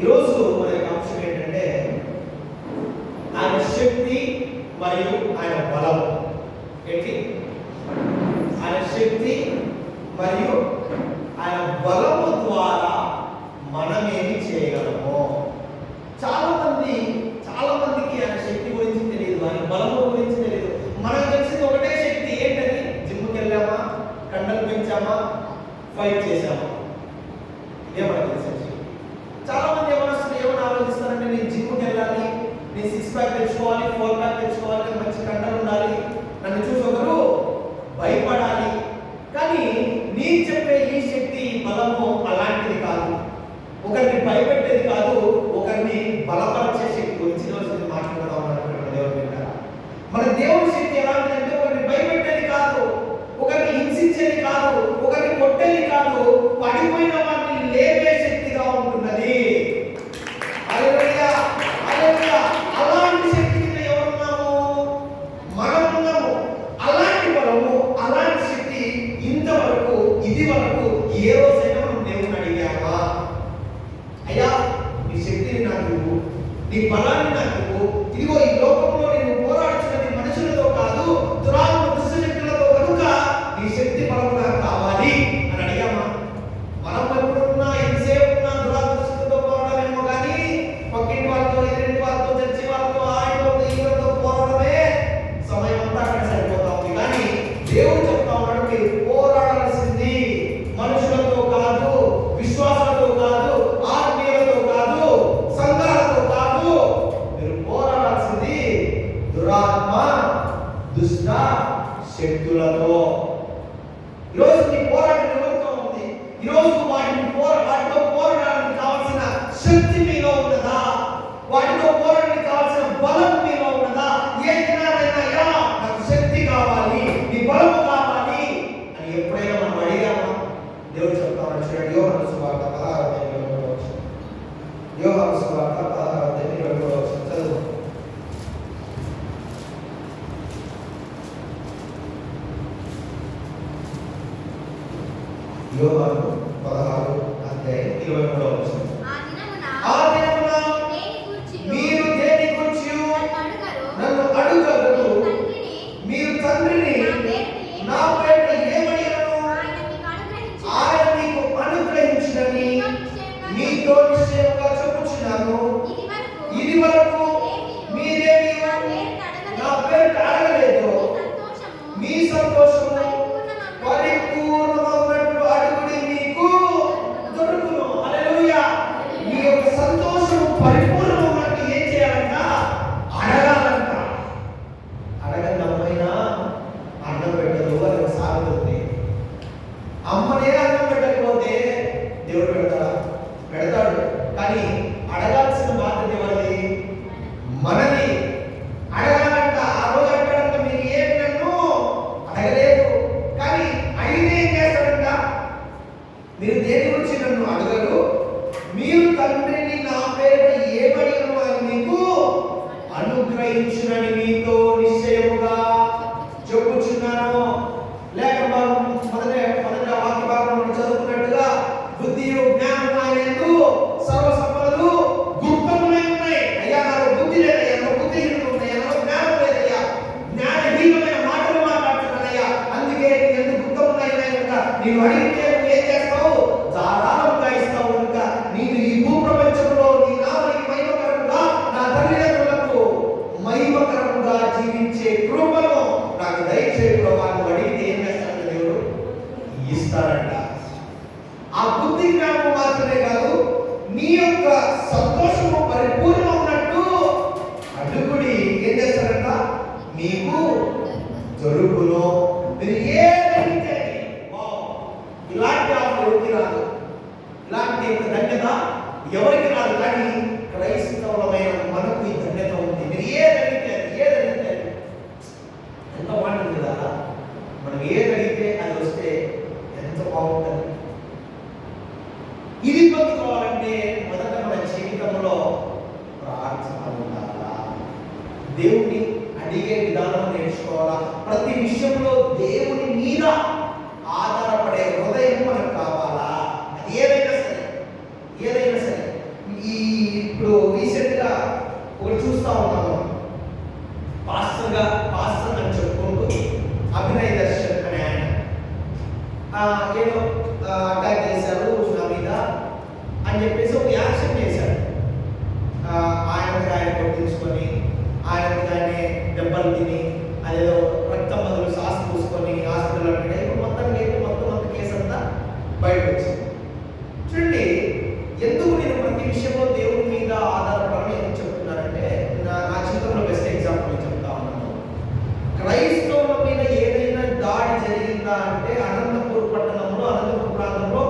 ఈరోజు మన యొక్క అంశం ఏంటంటే ఆయన శక్తి మరియు ఆయన బలం. ఏంటి? ఆయన శక్తి మరియు ఆయన బలము ద్వారా మనమేమి చేయగలము. చాలా మందికి ఆయన శక్తి గురించి తెలియదు, ఆయన బలము గురించి తెలియదు. మనకు తెలిసింది ఒకటే శక్తి. ఏంటని? జిమ్కి వెళ్ళామా, కండలు పెంచామా, ఫైట్ చేశామా, ఇదే మనకు తెలిసిన శక్తి. చాలా మంది ఏమని ఆలోచిస్తారంటే, నేను జిమ్కి వెళ్ళాలి, నేను 6 ప్యాక్ తెచ్చుకోవాలి, 4 ప్యాక్ తెచ్చుకోవాలి, మంచి కండలు ఉండాలి, నన్ను చూసి ఒకరు భయపడాలి. కానీ నేను చెప్పే ఈ శక్తి, ఈ బలము అలాంటిది కాదు. ఒకరిని భయపెట్టేది కాదు, ఒకరిని బలపరిచే శక్తి గురించి ఈరోజు మాట్లాడదాం అనుకుంటున్నాను. దేవుని బిడ్డ, మన దేవుని శక్తి ఎలాంటిదంటే ఒకరిని భయపెట్టేది కాదు, ఒకరిని హింసించేది కాదు, ఒకరిని కొట్టేది కాదు, పడిపోయిన వారిని లేపే శక్తిగా ఉంటున్నది. హల్లెలూయా, హల్లెలూయా. అలాంటి శక్తి కింద ఎవరున్నాము? మనం ఉన్నాము. అలాంటి బలము, అలాంటి శక్తి ఇంతవరకు, ఇది వరకు ఏ రోజైనా మనం దేవుని అడిగామా? అయ్యా, నీ శక్తిని నాకు ఇవ్వు, నీ బలాన్ని నాకు ఇవ్వు. ఇదిగో ఈ లోకంలో నేను పోరాడుతున్నది మనుషులతో కాదు, దురాత్మ దుష్ట శక్తులతో, కనుక నీ శక్తి బలం నాకు కావాలి అని అడిగామా? మనం ఎప్పుడున్నా, ఎంతసేపు ఉన్నా దురాత్మ శక్తులతో పోరాడమేమో కానీ పక్కింటి వాళ్ళతో, ఎదురింటి వాళ్ళతో, చర్చి వాళ్ళతో, ఆయనతో, ఈయనతో పోరాడమే సమయం అంతా అక్కడ సరిపోతా ఉంది. కానీ దేవుడు చెప్తా ఉన్నాడు, మీరు పోరాడాల్సింది మనుషులతో కాదు, విశ్వాసాలతో కాదు, ఆత్మీయులతో కాదు, సంఘాలతో కాదు. మీరు పోరాడాల్సింది దురాత్మ దుష్ట శక్తులతో. ఈరోజు నీ పోరాటం ఎవరితో ఉంది? ఈరోజు వాటితో పోరాడడానికి కావాల్సిన శక్తి మీలో ఉన్నదా? వాటితో పోరాడడానికి కావాల్సిన బలం మీలో ఉన్నదా? ఏ దినాలైనా యా నాకు శక్తి కావాలి, నీ బలము కావాలి అని ఎప్పుడైనా మనం అడిగామా? దేవుడు చెప్తామని చూడండి, యోహాను సువార్త 16:21. యోహాను సువార్త 16:21 చదువు. యోహాను 16:23. ఆ దినమున మీరు దేని గూర్చి నన్ను అడుగరు, మీరు తండ్రిని నా పేరిట ఏమడిగను ఆయన మీకు అనుగ్రహించునని మీతో నిశ్చయముగా చెప్పుచున్నాను. ఇది వరకు మీరేమీ నా పేరిట అడగలేదు. మీ సంతోషము పరిపూర్ణమవునట్లు అడుగుడి, మీకు దొరుకును. హల్లెలూయా. మీ యొక్క సంతోషము పరిపూర్ణమవునట్లు ఏం చేయాలంట? అడగాలంట. అడగని అమ్మైనా అన్నం పెట్టదు అని సాగుతుంది. అమ్మనే అన్నం పెట్టకపోతే దేవుడు పెడతాడా? పెడతాడు. కానీ అడగాల్సిన బాధ్యత ఎవరిది? మనది. అడగాలంట. ఆ రోజు అడగడంట, మీరు ఏమి నన్ను అడగలేదు. కానీ అడిగితే ఏం చేస్తాడంట? మీరు దేని గురించి నన్ను అడగరు, మీరు తండ్రిని నా పేరిట ఏమడిగను అని మీకు అనుగ్రహించునని మీతో నిశ్చయముగా చెప్పుచున్నాను. లేక మొదటి వాక్య భాగంలో చదువుకున్నట్టుగా బుద్ధియు జ్ఞానము ఆయనందు సర్వ సంపదలు గుప్తములై ఉన్నాయి. అయ్యా, నాకు బుద్ధి లేదయ్యా, నాకు బుద్ధిహీనత ఉన్నాయా, నాకు జ్ఞానం లేదయ్యా, జ్ఞానహీనమైన మాటలు మాట్లాడుతున్నానయ్యా, అందుకే నీ ఎందుకు గుప్తమున్నాయి కనుక నేను అడిగితే నువ్వు ఏం చేస్తావు? ధారాళంగా ఇస్తావు. కనుక నేను ఈ భూప్రపంచంలో నీ నామనికి మహిమకరంగా, నా తల్లిదండ్రులకు మహిమకరంగా జీవించే కృపను నాకు దయచేయి ప్రభువా. నువ్వు అడిగితే ఏం చేస్తాడు దేవుడు? ఇస్తాడంట. ఆ బుద్ధి జ్ఞానము మాత్రమే కాదు, నీ యొక్క సంతోషము పరిపూర్ణమైనట్టు అడుగుడి, ఏం చేస్తాడంట? మీకు దొరుకును. మీరు ఏదైతే ఇలాంటి ఆఫర్ ఎవరికి రాదు, ఇలాంటి యొక్క ధన్యత ఎవరికి రాదు. కానీ క్రైస్తవులమైన మనకు ఈ ధన్యత ఉంది. మీరు ఏదడిగితే ఎంత బాగుంటుంది కదా. మనం ఏదడిగితే అది వస్తే ఎంత బాగుంటుంది. ఇది పొందుకోవాలంటే మొదట మన జీవితంలో ప్రార్థన ఉండాలా, దేవుని అడిగే విధానం నేర్చుకోవాలా. ప్రతి విషయంలో దేవుని మీద ఆధారపడే హృదయం మనకు కావాలా. అది ఏదైనా సరే ఈ చూస్తా ఉన్నాము. పాస్టర్ అని చెప్పుకుంటూ అభినయ్ దర్శన్ అనే ఆయన ఏదో అటాక్ చేశారు నా మీద అని చెప్పేసి ఒక యాక్షన్ చేశాడు. ఆయన కొట్టించుకొని ఆయనే దెబ్బలు తిని అదేదో రక్తం బదులు సాస్ పూసుకొని హాస్పిటల్ అంటే మొత్తం కేసు అంతా బయటకు వచ్చింది. చూడండి, ఎందుకు నేను ప్రతి విషయంలో దేవుడి మీద ఆధారపడని ఎందుకు చెప్తున్నానంటే, నా జీవితంలో బెస్ట్ ఎగ్జాంపుల్ చెప్తా ఉన్నాను. క్రైస్తవుల మీద ఏదైనా దాడి జరిగిందా అంటే అనంతపూర్ పట్టణంలో, అనంతపూర్ ప్రాంతంలో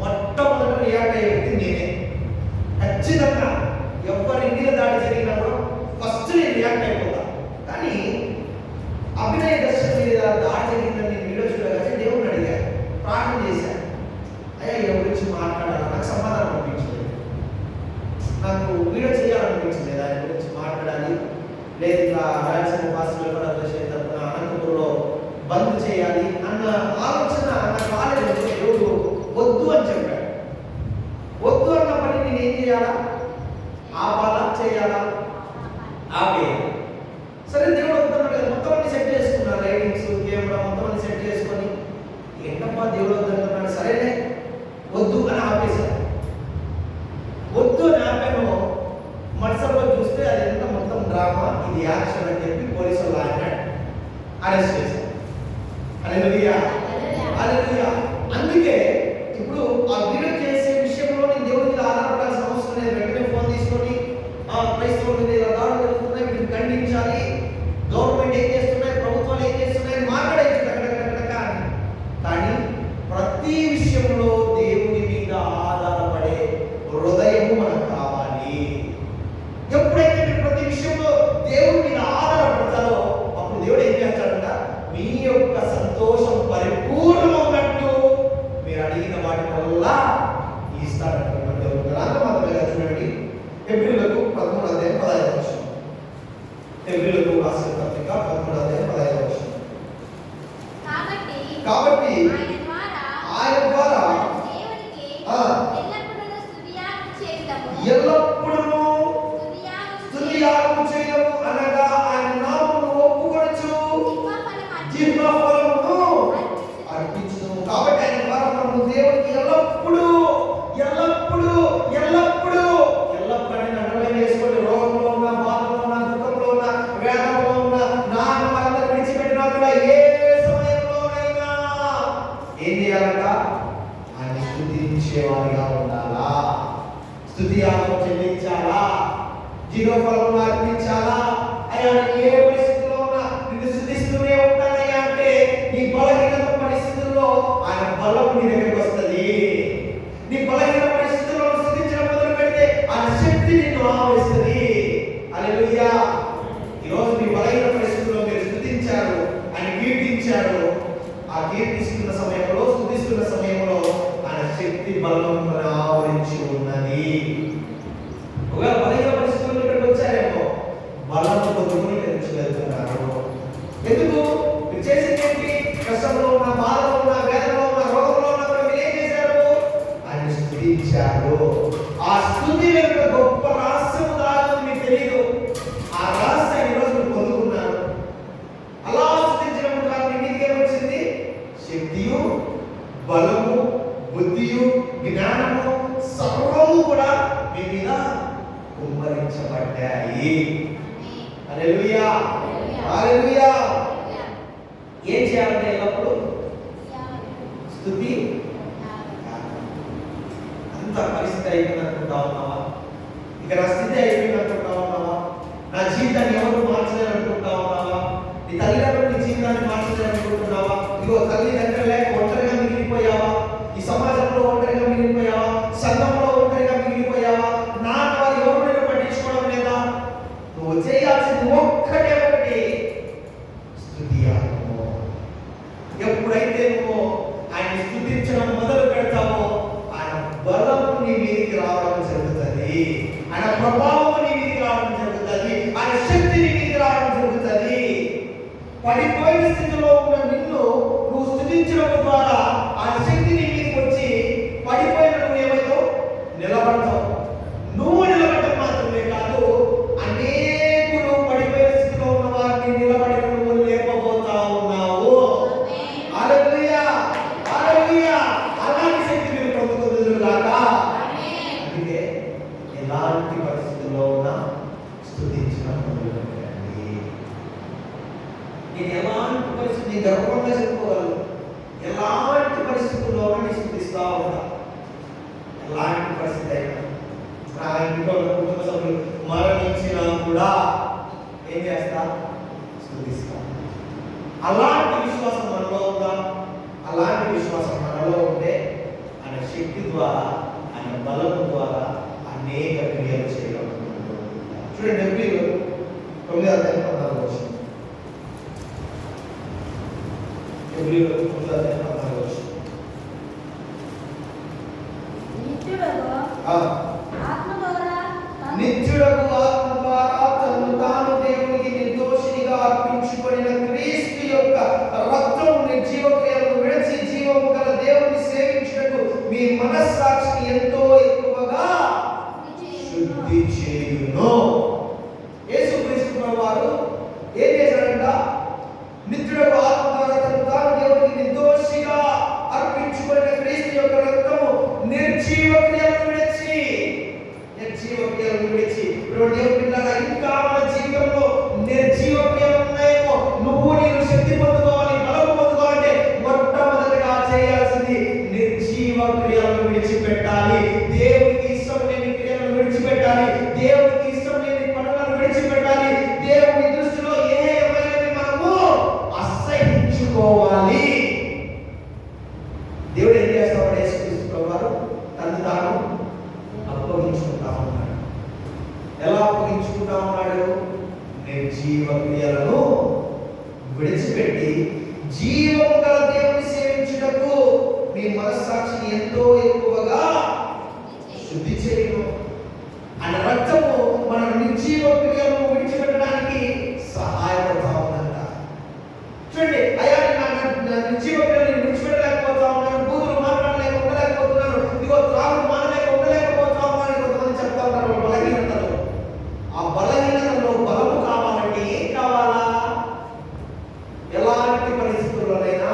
మొట్టమొదటి రియాక్ట్ అయ్యే వ్యక్తి నేనే. ఖచ్చితంగా ఎవరి మీద దాడి జరిగినా కూడా ఫస్ట్ నేను రియాక్ట్ అయిపోతా. కానీ అభినయ దర్శన్ మీద దాడి జరిగిందని నేను వీడియో చూడగానే దేవుడిని అడిగాను, ప్రార్థన చేశాను. అయ్యా ఈ గురించి మాట్లాడాలి, నాకు సమాధానం అనిపించలేదు. నాకు వీడియో చేయాలనిపించింది, దాని గురించి మాట్లాడాలి. లేదు ఇంకా రాయలసీమ భాషలో కూడా తరపున అనంతపురంలో బంద్ చేయాలి అన్న ఆలోచన నాకు రాలేదు. దేవుడు వద్దు అని చెప్పాడు. వద్దు అన్న పని నేను ఏం చేయాలా? ఆపాలా, చేయాలా? ఆపేయాలి. సరే, దేవుడు వద్దన్నాడు కదా, మొత్తం అన్ని సెట్ చేసుకున్నాను, లైటింగ్స్, కెమెరా మొత్తం అన్ని సెట్ చేసుకొని ఏంటమ్మా దేవుడు వద్దన్నాడు, సరేనే వద్దు అని ఆపేశాను. వద్దు అని ఆపాను. మరుసటిలో చూస్తే అది ఎంత మొత్తం డ్రామా, ఇది యాక్షన్ అని చెప్పి పోలీసులు అరెస్ట్ చేశారు. హల్లెలూయా, హల్లెలూయా. అందుకే ఇప్పుడు ఆ వీడియో చేసే విషయంలో నేను దేవుడి మీద ఆధారపడాల్సిన అవసరం లేదు. వెంటనే ఫోన్ తీసుకొని క్రైస్తవుల మీద ఇలా దాడులు జరుగుతున్నాయి, వీటిని ఖండించాలి, గవర్నమెంట్ ఏం చేస్తున్నాయి, ప్రభుత్వాలు ఏం చేస్తున్నాయి మాట్లాడేది కానీ ప్రతి విషయంలో దేవుని మీద ఆధారపడే హృదయము మనకు కావాలి. ఎప్పుడైతే మీరు ప్రతి విషయంలో దేవుని మీద ఆధారపడతారో అప్పుడు దేవుడు ఏం చేస్తాడంట, మీ యొక్క సంతోషం పరిపూర్ణమవునట్టు మీరు అడిగిన వాటి వల్ల ఇస్తాడంట. చూడండి, హెబ్రీయులకు 13:15. హెబ్రీయులకు రాసిన పత్రిక 13:15. కాబట్టి ఆయన ద్వారా ఎల్లప్పుడూ స్తుతియాగము చేయడము అనగా ఆయన నామమును ఒప్పుకొనుచు జీవఫలమును అర్పించును. కాబట్టి ఆయన ద్వారా మనము దేవునికి ఎల్లప్పుడూ వేసుకోండి. రోగంలో ఉన్న, బాధలో ఉన్న, దుఃఖంలో ఉన్న, వేదనలో ఉన్న, నాన్న వాళ్ళందరూ విడిచిపెట్టినా కూడా ఏ సమయంలోనైనా ఏం చేయాలంట? ఆయన స్తుతించేవారిగా ఉండాలా, స్తుతియాగం చెల్లించాలా, జీవఫలమును అర్పించాలా. అయ్యా ఏ పరిస్థితిలో ఉన్నా నిన్ను స్తుతిస్తూనే ఉంటానయ్యా అంటే నీ బలహీన పరిస్థితుల్లో ఆయన బలం నీ దగ్గరికి వస్తుంది. నీ బలహీన పరిస్థితుల్లో స్తుతించడం మొదలు పెడితే ఆయన శక్తి నిన్ను ఆవరిస్తుంది. హల్లెలూయా. ఈరోజు మీ బలహీన పరిస్థితుల్లో మీరు స్తుతించారు, ఆయన కీర్తించారు. ఆ కీర్తిస్తున్న సమయంలో, స్తుతిస్తున్న సమయంలో ఆయన శక్తి బలం ఆవరించి ఉన్నది. ఒకవేళ బలహీన పరిస్థితుల్లో ఇక్కడికి వచ్చారేమో బలం పొందుకొని వెళ్తున్నారు. ఎందుకు? మీరు చేసేది ఏంటి? కష్టంలో ఉన్న, బాధలో ఉన్న, వేదనలో ఉన్న, రోగంలో ఉన్న కూడా మీరు ఏం చేశారు? ఆయన స్తుతించారు. ఆ స్తుతి వెనుక గొప్ప రహస్యం దాగుంది, మీకు తెలియదు. ఆ రహస్యాన్ని ఈరోజు మీరు పొందుకున్నారు. అలా స్తుతించడం ద్వారా మీ మీదకి ఏమొచ్చింది? శక్తియు, బలము, బుద్ధియు, జ్ఞానము సర్వము కూడా మీ మీద కుమ్మరించబడ్డాయి. హల్లెలూయా, హల్లెలూయా. ఏం చేయాలంటే ఎల్లప్పుడు స్తుతి. అంత పరిస్థితి అయిపోయింది అనుకుంటా ఉన్నావా? ఇక నా స్థితి అయిపోయింది అనుకుంటా ఉన్నావా? నా జీవితాన్ని ఎవరు మార్చలేరు అనుకుంటా ఉన్నావా? నీ తల్లిదండ్రులు నీ జీవితాన్ని మార్చలేరు అనుకుంటున్నావా? ఇగో తల్లిదండ్రులు లేక ఒంటరిగా మిగిలిపోయావా? ఈ సమాజంలో ఒంటరిగా మిగిలిపోయావా? సంఘంలో ఒంటరిగా మిగిలిపోయావా? నాన్న వారు ఎవరు నేను పట్టించుకోవడం లేదా? నువ్వు చేయాల్సింది ఒక్కటే ఒకటి, స్తుతియాగము. ఎప్పుడైతే నువ్వు ఆయన స్తుతించడం మొదలు పెడతావో ఆయన బలము నీ మీదికి రావడం జరుగుతుంది, ఆయన ప్రభావం నీ మీదికి రావడం జరుగుతుంది, ఆయన శక్తి నీ మీదికి రావడం జరుగుతుంది. పడిపోయిన స్థితిలో ఉన్న నిన్ను నువ్వు స్తుతించడం ద్వారా ఆయన శక్తి నీ మీదికి వచ్చి పడిపోయిన నువ్వు ఏమైతే నిలబడతావు. నువ్వు నిలబడటం మాత్రమే కాదు, అనేక నేను గర్వంగా చెప్పుకోగలను. ఎలాంటి పరిస్థితుల్లో నీ స్థుతిస్తా ఉంటా. ఎలాంటి పరిస్థితి అయినా నా ఇంట్లో కుటుంబ సభ్యులు మరణించినా కూడా ఏం చేస్తా? స్థుతిస్తా. అలాంటి విశ్వాసం మనలో ఉందా? అలాంటి విశ్వాసం మనలో ఉంటే ఆయన శక్తి ద్వారా, ఆయన బలం ద్వారా అనేక క్రియలు చేయగలుగుతున్నాడు. చూడండి, ఎబ్రీలు 9:14. ఎబ్రీలు 9:14. నిత్యుడకు ఆత్మ ద్వారా తను తాను దేవునికి నిర్దోషినిగా అర్పించుకొనిన క్రీస్తు యొక్క రక్తము నిర్జీవ క్రియలను విడిచి జీవము గల దేవుని సేవించుటకు మీ మనస్సాక్షిని ఎంతో ఎక్కువగా శుద్ధి చేయును. యేసుక్రీస్తు ప్రభువారు ఏం చేశాడంట? నిత్యుడకు ఆత్మ ద్వారా తను తాను దేవునికి నిర్దోషిగా అర్పించుకొనిన క్రీస్తు యొక్క రక్తము నిర్జీవ క్రియలను విడిచి దేవుని పిల్లల ఇంకా మన జీవితంలో నిర్జీవ క్రియలు ఉన్నాయేమో, నువ్వు నేను శక్తి పొందుకోవాలి, బలము పొందుకోవాలంటే మొట్టమొదటిగా చేయాల్సింది నిర్జీవ క్రియలను విడిచిపెట్టాలి. దేవునికి ఇష్టం లేని క్రియలను విడిచిపెట్టాలి. దేవునికి ఇష్టం లేని పనులను విడిచిపెట్టాలి. దేవుని దృష్టిలో ఏమైనవి మనము అసహించుకోవాలి. దేవుడు ఏం చేస్తాడు? యేసుక్రీస్తు ప్రభువారు తను తాను అప్పగించుకుంటా ఉన్నాడు. ఎలా అప్పగించుకుంటా ఉన్నాడు? నిర్జీవ క్రియలను విడిచిపెట్టి జీవము గల దేవుని సేవించుటకు మీ మనస్సాక్షిని ఎంతో ఎక్కువగా శుద్ధి చేయను. ఆయన రక్తము మన నిర్జీవ క్రియలను విడిచిపెట్టడానికి సహాయపడతా ఉందంట. చూడండి, అయ్యా నా నిర్జీవ క్రియలను విడిచిపెట్టలేకపోతా ఉన్నాను, బూతులు మాట్లాడలేక ఉండలేకపోతున్నాను, ఇదిగో త్రాగుడు మానలేక ఉండలేకపోతా ఉన్నాను కొంతమంది చెప్తా ఉంటారు. బలహీనతలో, ఆ బలహీనతలో బలము కావాలంటే ఏం కావాలా? ఎలాంటి పరిస్థితుల్లోనైనా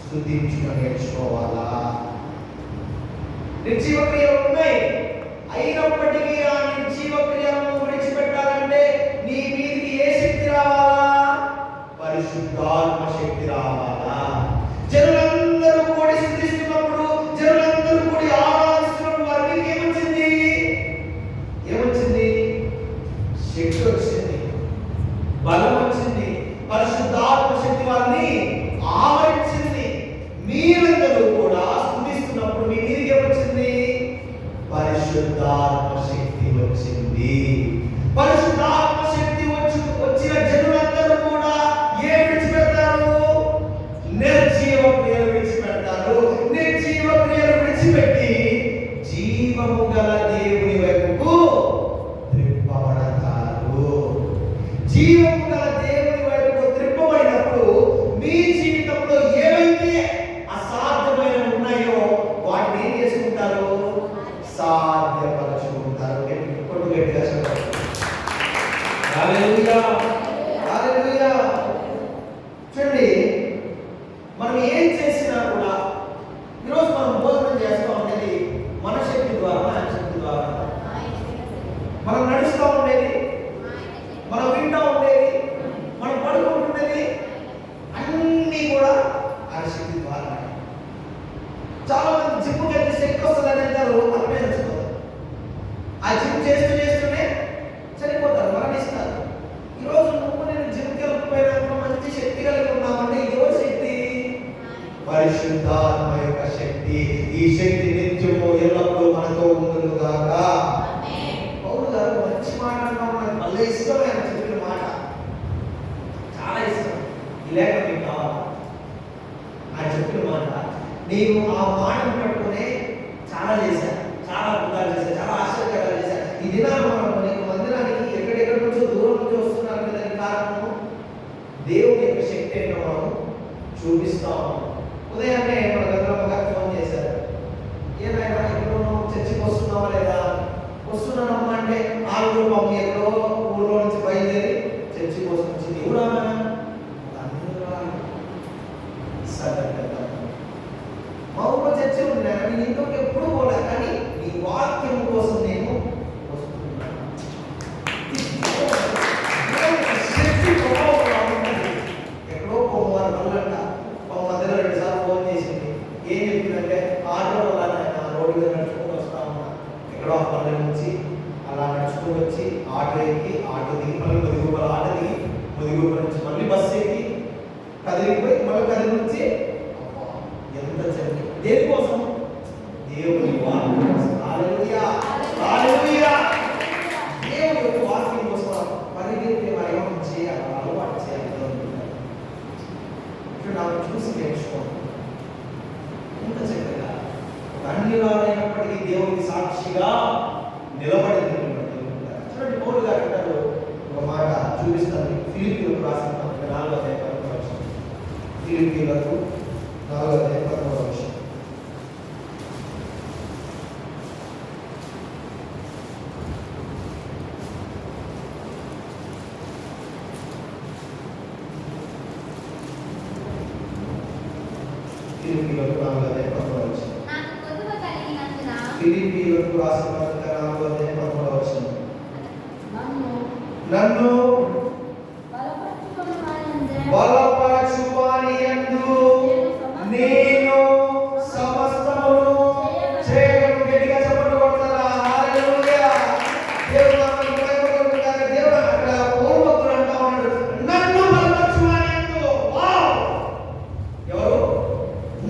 స్తుతించుకొని నేర్చుకోవాలా. నిర్జీవ క్రియలు ఉన్నాయి, అయినప్పటికీ ఆ నిర్జీవ క్రియలను విడిచిపెట్టాలంటే నీ మీదకి ఏ శక్తి రావాలా? పరిశుద్ధాత్మ శక్తి రావాలా. జనులందరూ కూడి స్తుతిస్తున్నప్పుడు, జనులందరూ కూడి ఆరాధిస్తున్నప్పుడు వారికి ఏమొచ్చింది? శక్తి వచ్చింది, బలం వచ్చింది, పరిశుద్ధాత్మ శక్తి వారిని ఆవరించింది. మీరందరూ కూడా స్తుతిస్తున్నప్పుడు మీ మీదకి ఏమొచ్చింది? పరిశుద్ధాత్మ శక్తి వచ్చింది. పరిశుద్ధాత్మ శక్తి వచ్చిన జనులందరూ కూడా ఏం విడిచిపెడతారు? నిర్జీవ క్రియలు విడిచిపెడతారు. నిర్జీవ క్రియలు విడిచిపెట్టి జీవము గల దేవుని వైపుకు త్రిప్పబడతారు. జీవము గల దేవుని వైపుకు త్రిప్పబడినప్పుడు మీ జీవితంలో ఏవైతే అసాధ్యమైన ఉన్నాయో వాటిని ఏం చేసుకుంటారు? సాధ్యపరచుకుంటారు. కొట్టు గట్టిగా చెప్పండి. హల్లెలూయా, హల్లెలూయా. చూడండి, మనం ఏం చేసినా కూడా ఈరోజు మనం భోజనం చేస్తూ ఉండేది మన శక్తి ద్వారా, ఆయన శక్తి ద్వారా. మనం నడుస్తూ ఉండేది, మనం వింటూ ఉండేది, మనం పడుకుంటున్నది అన్నీ కూడా ఆయన శక్తి ద్వారా. చాలా మంది జిమ్కి వెళ్తే శక్తి వస్తుందని అంటారు, అక్కడే చచ్చిపోతారు. ఆ జిమ్ చేస్తూనే చనిపోతారు, మరణిస్తారు. ఈరోజు నువ్వు నేను జిమ్కి వెళ్ళకపోయినా మంచి శక్తి కలిగి ఉన్నామంటే ఎవరి శక్తి? పరిశుద్ధాత్మ యొక్క శక్తి. ఈ శక్తి నిత్యము ఎల్లప్పుడూ మనతో ఉండును గాక. పౌలు గారు మంచి మాట అన్నా, నాకు భలే ఇష్టం ఆయన చెప్పిన మాట, చాలా ఇష్టం. ఈ లేఖ మీకు కావాలి. ఆయన చెప్పిన మాట, నేను ఆ మాటను పట్టుకునే చాలా చేశాను, చాలా అద్భుతాలు చేశాను, చాలా ఆశ్చర్యకరాలు చేశాను. ఈ దినాలు మనం మందిరానికి ఎక్కడెక్కడి నుంచో దూరం నుంచి వస్తున్నారు కదా, దానికి కారణము దేవుని యొక్క శక్తి ఏంటో మనం చూపిస్తాం. ఉదయాన్నే మన గంగమ్మ గారు ఫోన్ చేశారు, ఏమైనా ఎక్కడో చర్చికి వస్తున్నావా లేదా? వస్తున్నానమ్మా అంటే ఆ ఊరు మమ్మీ ఎక్కడో ఊళ్ళో నుంచి బయలుదేరి చర్చికి వస్తుంది. ఊరా మా ఊళ్ళో చర్చి ఉంది, నేను ఇంకొక ఎప్పుడు పోలే, కానీ నీ వాక్యం కోసం నేను వస్తున్నాను. శక్తి ఎక్కడో పోవాలి వల్ల ఎక్కడో ఆ పల్లె నుంచి అలా నడుచుకుని వచ్చి ఆటో ఎక్కి ఆటో దిగి మళ్ళీ ముదిగూపల ఆటో దిగి ముదిగూపల నుంచి మళ్ళీ బస్సు ఎక్కి కదిలిపోయి మళ్ళీ కదిలి నుంచి ఎంత చెప్పి దేనికోసం దేవుని వాక్యం కోసం. హల్లెలూయా హల్లెలూయా. దేవుని యొక్క వాక్యం కోసం పరిగెత్తే మరేమో చేయాలి, అలవాటు చేయాలి. ఇప్పుడు నాకు చూసి నేర్చుకోండి. ఇంత చక్కగా అన్ని వారైనప్పటికీ దేవునికి సాక్షిగా నిలబడింది. చూడండి పౌలు గారు అంటారు, ఒక మాట చూపిస్తాను. ఫిలిప్పీలకు రాసిన పత్రిక 4వ అధ్యాయం 11వ వచనం. ఫిలిప్పీలకు 4వ అధ్యాయం 11వ వచనం. ఫిలిప్పీలకు 4వ అధ్యాయం 11వ వచనం. ఫిలిప్పీలకు రాసిన పత్రిక 4వ అధ్యాయం 11వ వచనం. నన్ను బలపరచువానియందు నేను సమస్తమును చేయగలను. గట్టిగా చెప్పండి కొడతారా? హల్లెలూయా. దేవుడు నామమున మహిమపడుగాక. దేవుడు అక్కడ పౌలు అంటా ఉన్నాడు, నన్ను బలపరచువానియందు. వావ్! ఎవరు?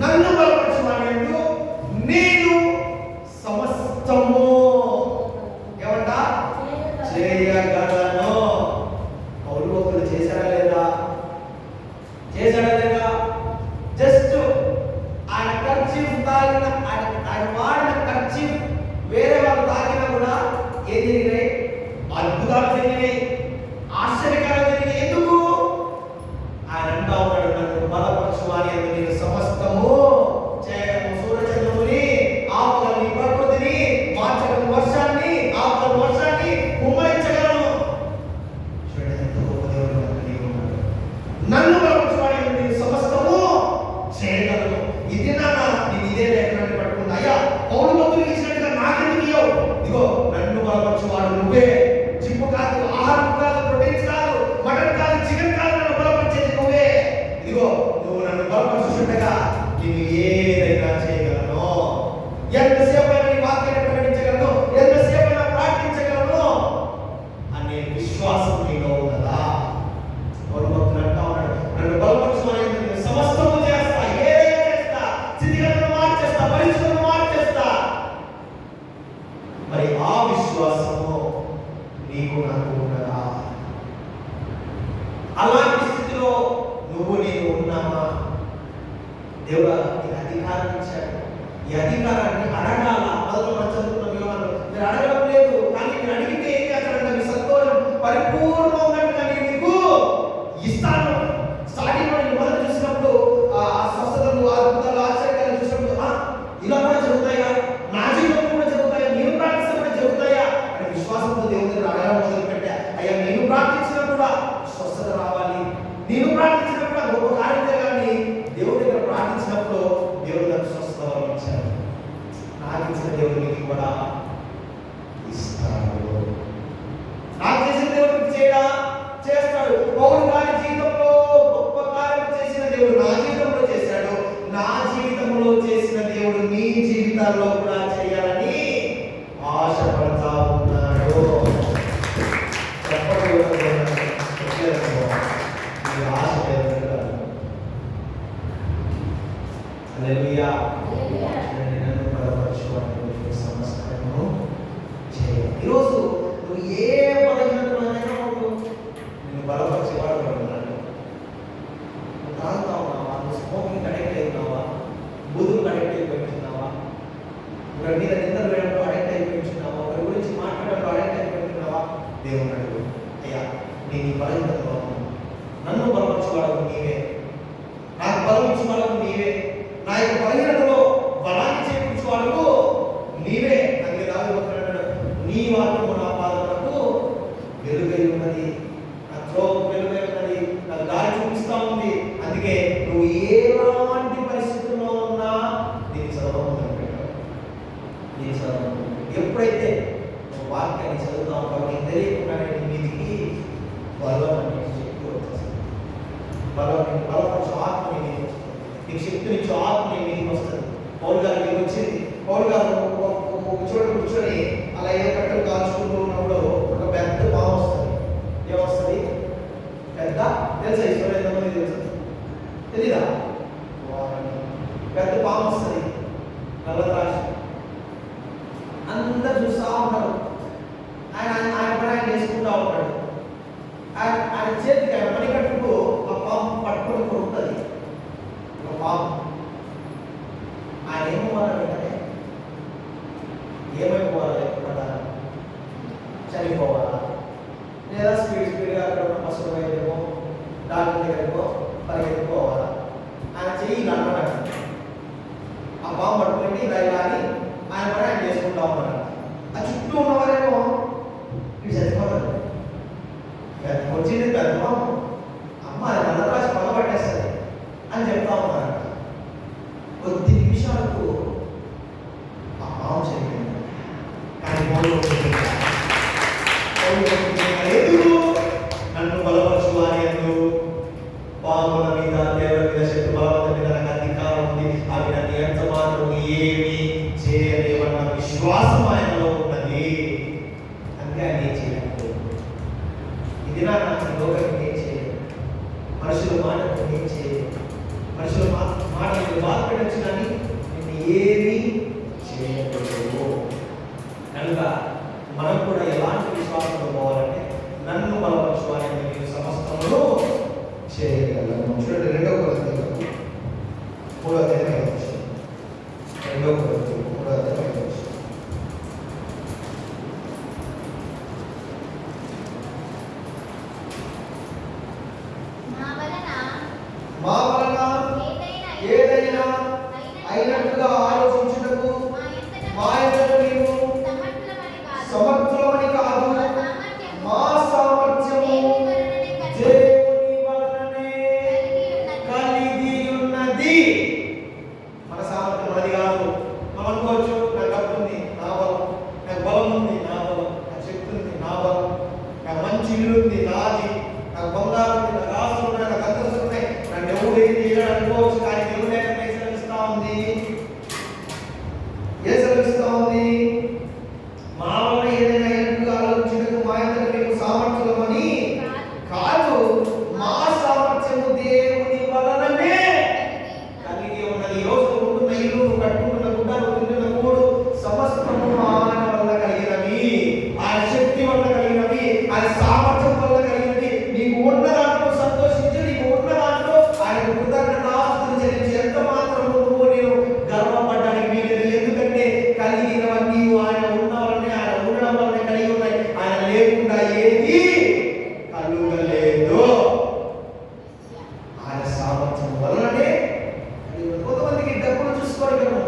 నన్ను బలపరచువానియందు నేను సమస్తము ఏమంట చేయగలను. పౌలు భక్తుడు చేశాడా లేదా? చేశాడా లేదా? జస్ట్ ఆయన కర్చీఫ్ తాగిన ఆయన వాడిన కర్చీఫ్ వేరే వాళ్ళు తాగినా కూడా ఏం జరిగినాయి? అద్భుతాలు జరిగినాయి, ఆశ్చర్యకాలు జరిగినాయి. ఎందుకు? ఆయన అంటా ఉన్నాడు, నన్ను బలపరచువానియందు నేను సమస్తము చేయగలను. సూర్యచంద్రుని ఆపగలను, ప్రకృతిని మార్చగలను, వర్షాన్ని ఆపగలను, వర్షాన్ని కుమ్మరించగలను. చూడండి ఎంత గొప్ప దేవుడు కలిగి ఉన్నాడు. నన్ను బలపరచువానియందు నేను సమస్తము చేయగలను. ఇది నేను ఇదే లేఖనాన్ని పట్టుకుంటా. అయ్యా పౌలు భక్తులకు ఇచ్చినట్టుగా నాకెందుకు ఇయ్యవు? ఇదిగో నన్ను బలపరచువాడు నువ్వే. జిమ్ము కాదు, ఆహారం కాదు, ప్రోటీన్స్ కాదు, మటన్ కాదు, చికెన్ కాదు, నన్ను బలపరిచేది నువ్వే. ఇదిగో నువ్వు నన్ను బలపరచుండగా నేను ఏదైనా చేయగలను. ఎంతసేపైనా నీ వాక్యాన్ని ప్రకటించగలను, ఎంతసేపైనా ప్రార్థించగలను అనే విశ్వాసం నీలో ఉన్నదా? పౌలు భక్తుడు అంటా ఉన్నాడు, నన్ను బలపరచువానియందు నేను సమస్తము చేస్తా, ఏదైనా చేస్తా, స్థితిగతులను మార్చేస్తా, పరిస్థితులను మార్చేస్తా. మరి ఆ విశ్వాసము నీకు నాకు ఉన్నదా? అలాంటి స్థితిలో నువ్వు నేను ఉన్నామా? దేవుడా నీకు అధికారం ఇచ్చాడు. ఈ అధికారాన్ని అడగాల. మొదలు మనం చదువుకున్న వివరాలు మీరు అడగడం లేదు, కానీ మీరు అడిగితే ఏం చేస్తాడంటే మీ సంతోషం పరిపూర్ణంగా ఉన్నట్టుగా నేను నీకు ఇస్తాను. స్టార్టింగ్ లో నేను మొదలు చూసినప్పుడు ఆ స్వస్థతలు, అద్భుతాలు, ఆశ్చర్యాలు చూసినప్పుడు ఇలా కూడా జరుగుతాయా, నా జీవితంలో కూడా జరుగుతాయా, నేను ప్రార్థిస్తే కూడా జరుగుతాయా అని విశ్వాసంతో దేవుని దగ్గర అడగడం మొదలు పెట్టా. అయ్యా నేను ప్రార్థించినా కూడా స్వస్థత రావాలి, నేను ప్రార్థించినా కూడా గొప్ప కార్యం జరగాలని దేవుడి దగ్గర ప్రార్థించినప్పుడు దేవుడు నాకు స్వస్థత ఇచ్చాడు. నాకు ఇచ్చిన దేవుడు నీకు కూడా ఇస్తాడు. నాకు చేసిన దేవుడికి చేయడా చేస్తాడు. పౌలు గారి జీవితంలో గొప్ప కార్యం చేసిన దేవుడు నా జీవితంలో చేశాడు. నా జీవితంలో చేసిన దేవుడు నీ జీవితాల్లో కూడా చేయాలని ఆశపడతా ఉన్నాడు. హల్లెలూయా. నన్ను బలపరచువానియందు సమస్తము చేయాలి. ఈరోజు నువ్వు ఏ బలహీనతలోనైనా ఉండు, నిన్ను బలపరిచేవాడు ఉన్నాడు. నువ్వు తాగుతా ఉన్నావా? నువ్వు స్మోకింగ్ అడిక్ట్ అవుతున్నావా? బూదులకు అడిక్ట్ అయిపోతున్నావా? ఒకరి మీద నిందలు వేయడంలో అడిక్ట్ అయిపోతున్నావా? ఒకరి గురించి మాట్లాడడంలో అడిక్ట్ అయిపోతున్నావా? దేవుని అడుగు, అయ్యా నేను ఈ బలహీనతలో నన్ను బలపరచువాడు నీవే, నాకు బలం ఇచ్చేవాడు నీవే, నా యొక్క బలహీనతలో బలాన్ని చేకూర్చువాడు నీవే. అందుకే దావీదు నీ వాక్యము నా పాదములకు వెలుగై ఉన్నది, నా త్రోవకు వెలుగై ఉన్నది, నాకు దారి చూపిస్తా ఉంది. అందుకే నువ్వు ఎలాంటి పరిస్థితుల్లో ఉన్నా దీన్ని చదవడం పెట్టావు. దీన్ని చదవడం ఎప్పుడైతే నువ్వు వాక్యాన్ని చదువుతావు కాబట్టి తెలియకుండానే నీ మీదికి బలం అనే శక్తి వచ్చేస్తుంది. బలపరచు ఆత్మ నీ మీదకి వస్తుంది, నీకు శక్తి నుంచి ఆత్మ నీ మీదకి వస్తుంది. పౌలు గారు మీకు వచ్చింది. పౌలు గారు ఒక చోట కూర్చొని తెలుసా ఈశ్వరు ఎంతమంది తెలుసా? తెలీదా? పెద్ద పాము వస్తుంది, నల్లద్రాక్ష, అందరు చూస్తూ ఉంటారు. ఆయన ఆయన పని ఆయన చేసుకుంటూ ఉంటాడు. ఆయన చేతికి ఆయన మణికట్టుకు ఆ పాము పట్టుకొని కొడుతుంది. ఒక పాము ఆయన ఏమవ్వాలంటే ఏమైపోవాలి, లేకుండా చనిపోవాలా, లేదా స్పీడ్గా అక్కడ పశువు వైద్యమో డాక్టర్ దగ్గరకో పరిగెత్తుకోవాలా. ఆయన చెయ్యి అన్నమాట. ఆ పాము పట్టుకుని ఇలా ఇలా అని ఆయన పని ఆయన చేసుకుంటా ఉన్నాడు. ఆ చుట్టూ ఉన్నవారేమో ఇటు చచ్చిపోతారు. వచ్చింది పెద్ద పాము, అమ్మ అది నల్లరాశి పగబట్టేస్తుంది అని చెప్తా ఉన్నారు. కొద్ది నిమిషాలకు ఆ పాము చనిపోయింది. కానీ నన్ను బలపరచు అని అంటూ పాముల మీద, దేవుల మీద, శత్రు బలవంత మీద నాకు అధికారం ఉంది, అవి నన్ను ఎంత మాత్రం ఏమి చేయలేవన్న విశ్వాసం ఆయనలో ఉన్నది. అందుకే ఆయన ఏం చేయలేదు. ఇది నా లోకం ఏం చేయలేదు, మనుషుల మాటకు ఏం చేయలేదు, మనుషుల మాటలు బాధపడచ్చు కానీ నేను ఏమీ చేయలేదు. కనుక మనం కూడా ఎలాంటి విశ్వాసంతో పోవాలంటే నన్ను బలపరచు అని నేను సమస్తమును చేయగలను. చూడండి 2 కొరింథీయులు 3వ అధ్యాయం 5వ వచనం. 2 కొరింథీయులు 3వ అధ్యాయం 5వ వచనం. మా వలన ఏదైనా అయినట్టుగా ఆలోచించుటకు మా ఎదుట మేము సమర్థులమని కాదు, మా సామర్థ్యము దేవుని వలననే కలిగి ఉన్నది. మన సామర్థ్యం మనది కాదు. మనం అనుకోవచ్చు, నాకు డబ్బు ఉంది, నా బలం, నాకు బలం ఉంది, నా బలం, నాకు శక్తి ఉంది, నా బలం, నాకు మంచి ఇల్లు ఉంది, నాది, నాకు బంగారం ఉంది, నాకు ఆస్తులు ఉన్నాయి, నాకు అంతస్తులు ఉన్నాయి, నన్ను ఎవరు ఏం చేయడం అనుకోవచ్చు. కానీ దేవుడు ఏ సెలవిస్తా ఉంది? ఏ సెలవిస్తా ఉంది? మా వల్ల ఏదైనా అయినట్టుగా ఆలోచించడానికి మా అందరూ మేము సామర్థ్యమని కాదు, మా సామర్థ్యము దేవుని వలననే కలిగి ఉన్నది. ఈ రోజు ఉంటున్న ఇల్లు, నువ్వు కట్టుకుంటున్న గుడ్డ, నువ్వు తింటున్న కూడు సమస్తము ఆయన వల్ల కలిగినవి, ఆయన శక్తి వల్ల కలిగినవి, ఆయన సామర్థ్యం వల్ల కలిగినవి. నీకు ఉన్న దాంట్లో సంతోషించి, నీకు ఉన్న దాంట్లో ఆయన కృతజ్ఞతాస్తుతులు చెల్లించి ఎంత మాత్రము నువ్వు నేను గర్వపడడానికి వీలేదు. ఎందుకంటే కలిగినవన్నీ ఆయన ఉన్నవన్నీ, ఆయన ఉండడం వల్లనే కలిగి ఉన్నాయి. ఆయన లేకుండా ఏది కలుగలేదు. ఆయన సామర్థ్యం వల్లనే కొంతమందికి డబ్బులు చూసుకోగలము,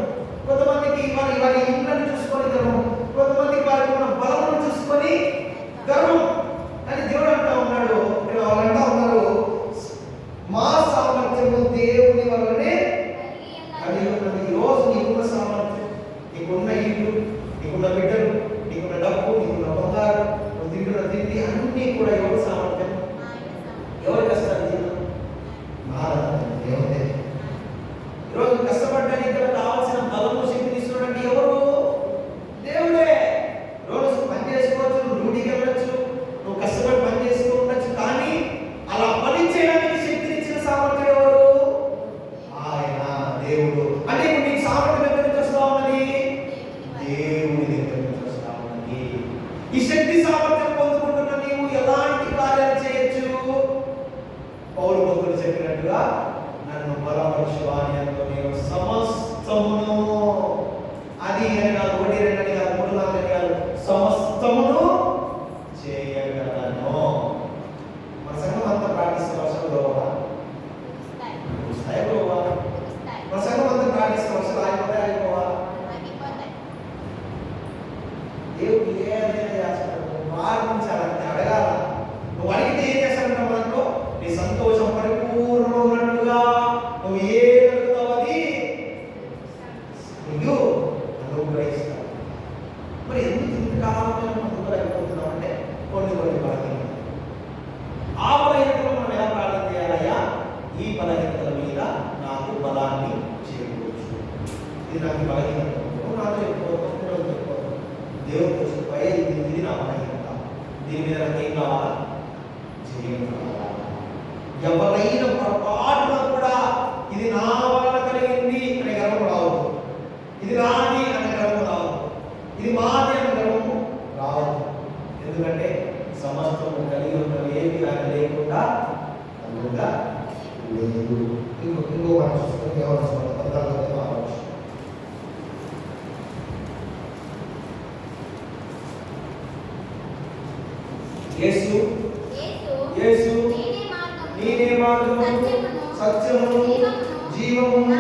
కొంతమందికి వారి ఇళ్ళను చూసుకోగలము, కొంతమందికి వారికి ఉన్న బలమును చూసుకొని గర్వం. అని దేవుడు అంటా ఉన్నాడు, వాళ్ళు అంటా ఉన్నారు, మా సామర్థ్యము దేవుని వల్లనే కలిగి ఉన్నది. ఈరోజు నీకున్న సామర్థ్యం, నీకున్న ఇల్లు, నీకున్న బిడ్డలు, నీకున్న డబ్బు, నీకున్న బంగారం, నువ్వు తింటున్న తిండి అన్నీ కూడా ఎవరి సామర్థ్యం? ఎవరి కష్టాలు? దేవుడే. ఈరోజు కష్టపడడానికి ఇక్కడ కావాల్సిన బలము, శక్తిని ఇస్తున్నాడంటే ఎవరు? దేవుడే. రోజు పని చేసుకోవచ్చు, నువ్వు డ్యూటీకి వెళ్ళచ్చు, నువ్వు కష్టపడి పని చేస్తూ ఉండొచ్చు, కానీ అలా పని చేయడానికి శక్తిని ఇచ్చిన సామర్థ్యం ఎవరు? ఆయన, దేవుడు. అంటే ఇప్పుడు నీకు సామర్థ్యం ఎక్కడి నుంచి వస్తా ఉన్నది? దేవుని దగ్గర నుంచి వస్తా ఉన్నది. ఈ శక్తి సామర్థ్యం పొందుకుంటున్న నీవు ఎలాంటి కార్యాలు చేయొచ్చు? పౌలు భక్తుడు చెప్పినట్టుగా నన్ను బలపరచు అని అంటూ నేను సమస్తమును, అది అని కాదు, 1, 2 అని కాదు, 3, 4 అని కాదు, సమస్తమును చేయగలను. మన సంఘం అంతా ప్రార్థిస్తున్న వర్షాలు గొడవ స్థాయి గొడవ. మన సంఘం అంతా ప్రార్థిస్తున్న వర్షాలు ఆగిపోవా? దేవుడు ఏదైనా చేస్తాడు, ప్రార్థించాలంటే అడగాల. నువ్వు అడిగితే ఏం చేస్తాడంటే మనలో నీ సంతోషం పరిపూర్ణమైనట్టుగా నువ్వు ఏది అడుగుతావు అది నువ్వు అనుగ్రహిస్తావు. మరి ఎందుకు ఇంతకాలంలో మనం అనుగ్రహిపోతున్నావు అంటే కొన్ని బలహీనతలు. ఆ బలహీనతలు మనం ఎలా ప్రార్థన చేయాలయ్యా? ఈ బలహీనతల మీద నాకు బలాన్ని చేకూర్చు. ఇది నాకు బలహీనత, నాతో చెప్పుకోవద్దు, దేవుడితో చెప్పే ఇది నా బలహీనత, దీని మీద నాకు ఏం కావాలా? జయం కావాలా? ఎవరైనా పొరపాటున కూడా ఇది నా వలన కలిగింది అనే గర్వం రావద్దు, ఇది నాది అనే గర్వం రావద్దు, ఇది మాది అనే గర్వము రావద్దు. ఎందుకంటే సమస్తము కలిగి ఉన్నవి ఏమి ఆయన లేకుండా అందుగా లేదు. ఇంకో మనం చూసుకుంటే యేసు యేసు నేనే మార్గము సత్యమును జీవమును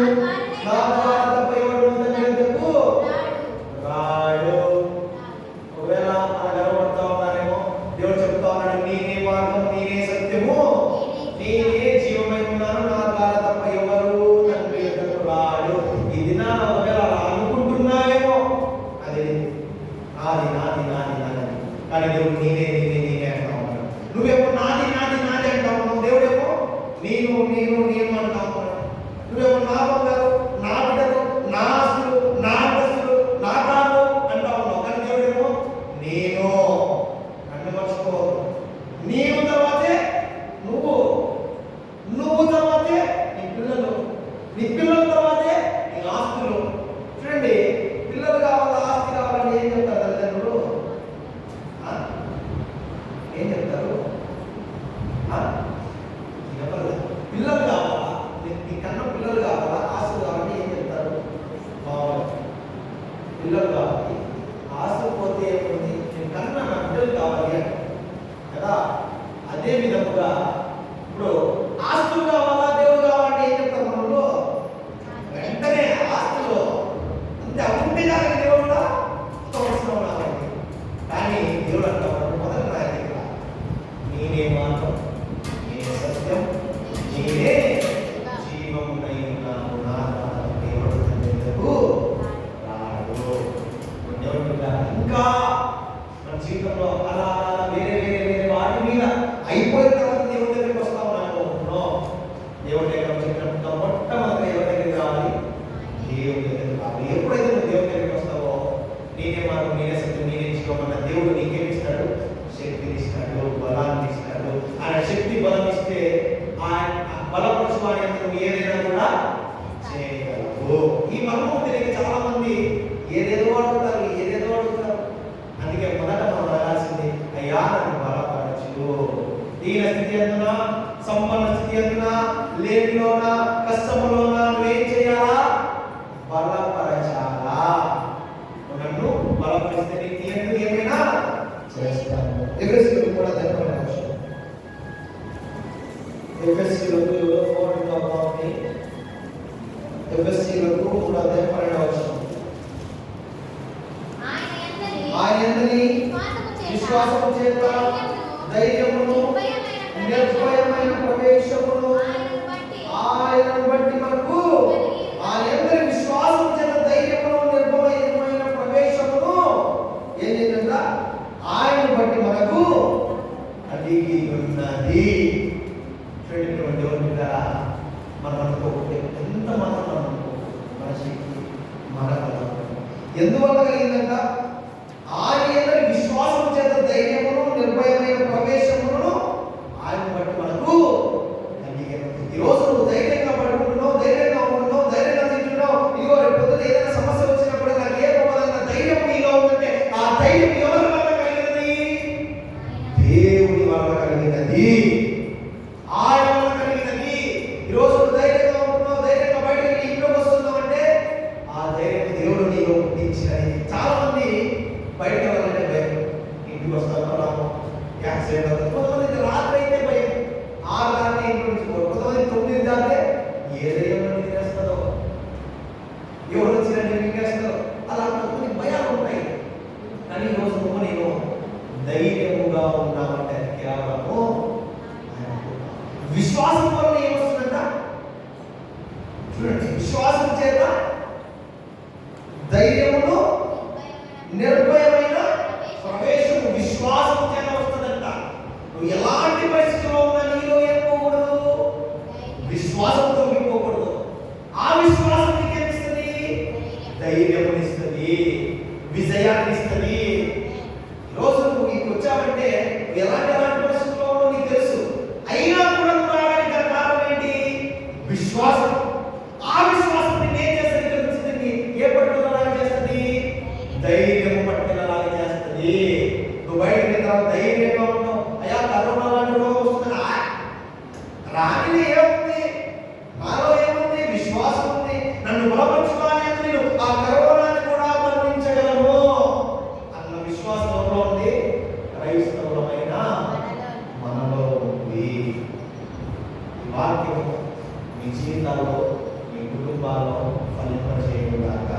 నా ద్వారా తప్ప ఎవడు తండ్రి యొద్దకు రాడు. ఒకవేళ మన గర్వపడతా ఉన్నారేమో, దేవుడు చెప్తా ఉన్నాడు నేనే మార్గం, నేనే సత్యము, నేనే జీవమై ఉన్నాను, నా ద్వారా తప్ప ఎవరు తండ్రి యొద్దకు రాడు. ఇది నా ఒకవేళ అనుకుంటున్నావేమో అది నాది నాది నాది నాది, కానీ దేవుడు నేనే నేనే నేనే అంటా ఉన్నాడు. నువ్వేమో నాది నాది నాది అంటా ఉన్నావు, దేవుడేమో నేను నేను నేను అంటా ఉన్నాడు. నువ్వేమో నా బంగారు, నా బిడ్డలు, నా ఆస్తులు, నా అంతస్తులు, నా కాళ్ళు అంటా ఉన్నావు, కానీ దేవుడేమో నేను. అన్ని మర్చిపోవద్దు. నీవు తర్వాతే నువ్వు, నువ్వు తర్వాతే నీ పిల్లలు, నీ పిల్లల తర్వాతే నీ ఆస్తులు. చూడండి, పిల్లలు కావాలా ఆస్తి కావాలని ఏం చెప్తారు తల్లిదండ్రులు? ఏం చెప్తారు? ఎవరు పిల్లలు కావాలా, నీ కన్నా పిల్లలు కావాలా, ఆస్తులు కావాలంటే ఏం చెప్తారు? పిల్లలు కావాలి, ఆస్తులు పోతే ఏముంది, నీ కన్నా నా పిల్లలు కావాలి అని కదా. అదే విధముగా ఇప్పుడు ఆస్తులు కావాలా, దేవుడు కావాలంటే ఏం చెప్తారు మనలో? వెంటనే ఆస్తులు అంతే ఉంటే దానికి దేవుడు కూడా అవసరం రావాలి. కానీ దేవుడు అంటారు మొదటి నా దగ్గర నేనే మార్గం, నేనే సత్యం, నేనే జీవమునై ఉన్నాను, నా ద్వారా దేవుడు తండ్రి యొద్దకు రాడు. ఇంకా మన జీవితంలో అలా వేరే వేరే వేరే వాటి మీద అయిపోయిన తర్వాత దేవుడి దగ్గరికి వస్తాం అనుకుంటున్నాం. దేవుడి దగ్గర చెప్పినప్పుడు మొట్టమొదటి ఎవరి దగ్గరికి రావాలి? దేవుడి దగ్గరికి రావాలి. ఎప్పుడైతే నువ్వు దేవుడి దగ్గరికి వస్తావో నేనే మార్గం, నేనే సత్యం, నేనే జీవం అన్న దేవుడు నీకేమి ఇస్తాడు? శక్తిని ఇస్తాడు, బలాన్ని ఇస్తాడు. ఆయన శక్తి బలం ఇస్తే ఆయన బలపరచువాడి నువ్వు ఏదైనా కూడా చేయగలవు. ఈ మర్మం తెలియక చాలా మంది ఏదేదో అడుగుతారు, ఏదేదో అడుగుతారు. అందుకే మొదట మనం అడగాల్సింది అయ్యా నన్ను బలపరచు. దీన స్థితి అందునా, సంపన్న స్థితి అందునా, లేమిలోనా, కష్టములోనా నువ్వేం చేయాలా? బలపరచాలా. నన్ను బలపరిస్తే నీకు ఎందుకు ఏమైనా చేస్తాను. ఎఫెసీయులకు కూడా ధన్యవాదాలు. ఎఫెసీయులకు ఎఫెసీయులకు కూడా ధన్యవాదాలు. ఆయనని విశ్వాసము చేత ధైర్యమును నిర్భయమైన ప్రవేశమును ఆయనను బట్టి మనకు, ఆయనందరి విశ్వాసము చేత ధైర్యమును నిర్భయమైన ప్రవేశమును ఏం చేద్దా ఆయనను బట్టి మనకు అడిగి ఉన్నది. చూడండి దేవుని ద్వారా మనం అనుకోకుంటే ఎంత మనం మన శక్తి మన బలం ఎందువల్ల కలిగిందంట? ఆయన విశ్వాసం చేత ధైర్యమును నిర్భయమైన ప్రవేశమును ఆయన బట్టి మనకు కలిగేది. ఈరోజు నువ్వు ధైర్యంగా పడుకుంటున్నావు, ధైర్యంగా ఉంటున్నావు, ధైర్యంగా తింటున్నావు. ఇదిగో రేపు పొద్దున ఏదైనా సమస్య వచ్చినప్పుడు నాకు ఏ పోవాలన్న ధైర్యం నీలో ఉందంటే ఆ ధైర్యం ఎవరి వల్ల కలిగినది? దేవుని వల్ల కలిగినది, ఆయన వల్ల కలిగినది. ఈరోజు నువ్వు ధైర్యంగా ఉంటున్నావు, ధైర్యంగా బయటకు ఇంట్లోకి వస్తున్నావు అంటే ఆ ధైర్యం దేవుడు నీలో పుట్టించినది. చాలా మంది బయట వాళ్ళంటే భయం, ఇంటికి వస్తాను రాము, యాక్సిడెంట్ అవుతుంది. కొంతమంది రాత్రి అయితే భయం, 6 దాకా ఇంట్లో నుంచి పోరు. కొంతమంది 9 దాకా ఏదైనా తినేస్తారో, ఎవరు వచ్చినట్టు మింగేస్తారో, అలా కొంతమంది భయాలు ఉంటాయి. కానీ ఈరోజు నువ్వు నేను ధైర్యముగా ఉన్నామంటే కేవలము విశ్వాసం వల్ల ఏమొస్తుందంట? చూడండి, విశ్వాసం చేత ధైర్యమును నిర్భయమైన ప్రవేశము విశ్వాసం చేత వస్తుందంట. నువ్వు ఎలాంటి పరిస్థితిలో ఉన్నా నీలో ఏం పోకూడదు? విశ్వాసంతో పోకూడదు. ఆ విశ్వాసం నీకేమిస్తుంది? ధైర్యం ఇస్తుంది, విజయాన్ని ఇస్తుంది. ఈరోజు నువ్వు నీకు వచ్చావంటే ఎలాంటి పరిస్థితుల్లో నీకు తెలుసు. అయినా కూడా నువ్వు రావడానికి వాక్యం మీ జీవితాల్లో మీ కుటుంబాల్లో ఫలింపజేయను గాక.